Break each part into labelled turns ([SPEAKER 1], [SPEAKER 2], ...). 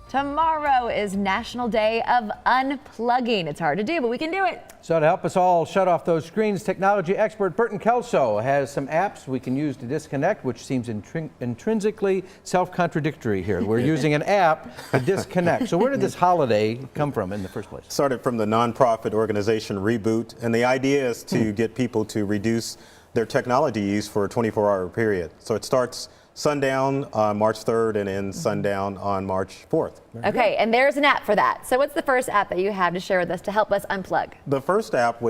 [SPEAKER 1] Tomorrow is National Day of Unplugging. It's hard to do, but we can do it.
[SPEAKER 2] So to help us all shut off those screens, technology expert Burton Kelso has some apps we can use to disconnect, which seems intrinsically self-contradictory here. We're using an app to disconnect. So where did this holiday come from in the first place?
[SPEAKER 3] Started from the nonprofit organization Reboot, and the idea is to get people to reduce their technology use for a 24-hour period. So it starts sundown on March 3rd and ends sundown on March 4th.
[SPEAKER 1] Okay, and there's an app for that. So what's the first app that you have to share with us to help us unplug?
[SPEAKER 3] The first app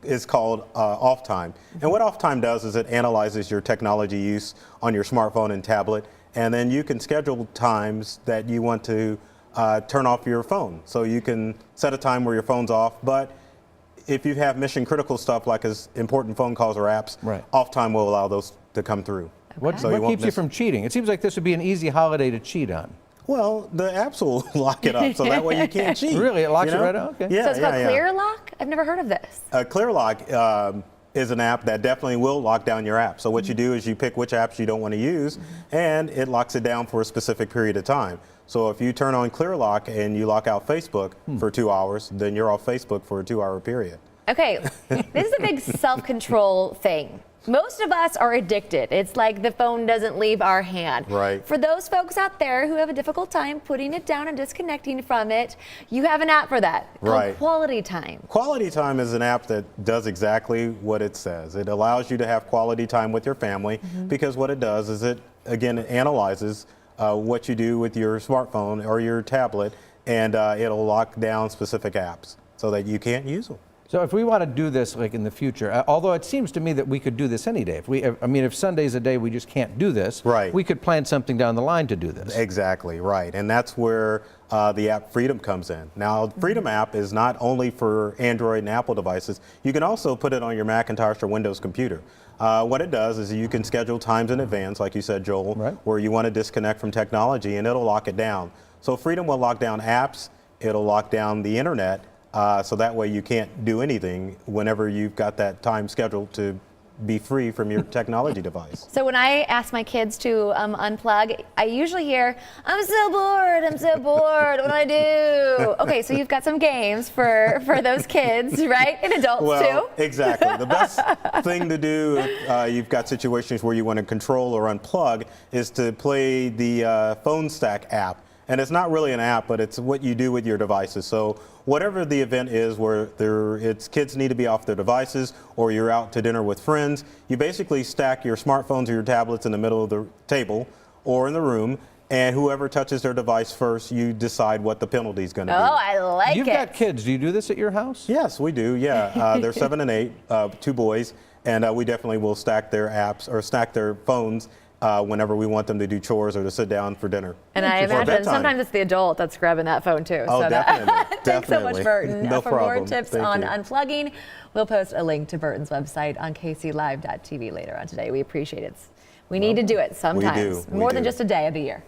[SPEAKER 3] is called OffTime. And what OffTime does is it analyzes your technology use on your smartphone and tablet, and then you can schedule times that you want to turn off your phone. So you can set a time where your phone's off, but if you have mission critical stuff like as important phone calls or apps, OffTime will allow those to come through.
[SPEAKER 2] Okay. What keeps you from cheating? It seems like this would be an easy holiday to cheat on.
[SPEAKER 3] Well, the apps will lock it up, so that way you can't cheat.
[SPEAKER 2] Really? It locks it right up? Okay.
[SPEAKER 1] Yeah, so it's called ClearLock? I've never heard of this.
[SPEAKER 3] ClearLock is an app that definitely will lock down your app. So what you do is you pick which apps you don't want to use, and it locks it down for a specific period of time. So if you turn on ClearLock and you lock out Facebook for 2 hours, then you're off Facebook for a 2-hour period.
[SPEAKER 1] Okay, this is a big self-control thing. Most of us are addicted. It's like the phone doesn't leave our hand.
[SPEAKER 3] Right.
[SPEAKER 1] For those folks out there who have a difficult time putting it down and disconnecting from it, you have an app for that called QualityTime.
[SPEAKER 3] QualityTime is an app that does exactly what it says. It allows you to have quality time with your family because what it does is it analyzes what you do with your smartphone or your tablet, and it'll lock down specific apps so that you can't use them.
[SPEAKER 2] So if we want to do this like in the future, although it seems to me that we could do this any day. If Sunday's a day we just can't do this, we could plan something down the line to do this.
[SPEAKER 3] Exactly, right. And that's where the app Freedom comes in. Now, Freedom app is not only for Android and Apple devices. You can also put it on your Macintosh or Windows computer. What it does is you can schedule times in advance, like you said, Joel, where you want to disconnect from technology, and it'll lock it down. So Freedom will lock down apps, it'll lock down the internet, so that way you can't do anything whenever you've got that time scheduled to be free from your technology device.
[SPEAKER 1] So when I ask my kids to unplug, I usually hear, I'm so bored, what do I do? Okay, so you've got some games for those kids, right? And adults too.
[SPEAKER 3] Exactly. The best thing to do if you've got situations where you want to control or unplug is to play the Phone Stack app. And it's not really an app, but it's what you do with your devices. So whatever the event is where kids need to be off their devices or you're out to dinner with friends, you basically stack your smartphones or your tablets in the middle of the table or in the room, and whoever touches their device first, you decide what the penalty is going to be.
[SPEAKER 1] Oh, I like it.
[SPEAKER 2] You've got kids. Do you do this at your house?
[SPEAKER 3] Yes, we do, yeah. They're 7 and 8, 2 boys, and we definitely will stack their apps or stack their phones whenever we want them to do chores or to sit down for dinner.
[SPEAKER 1] And I imagine sometimes it's the adult that's grabbing that phone too.
[SPEAKER 3] Oh,
[SPEAKER 1] so
[SPEAKER 3] definitely.
[SPEAKER 1] Thanks so much, Burton.
[SPEAKER 3] No
[SPEAKER 1] for
[SPEAKER 3] problem.
[SPEAKER 1] more tips on unplugging, we'll post a link to Burton's website on kclive.tv later on today. We appreciate it. We need to do it sometimes, more than just a day of the year.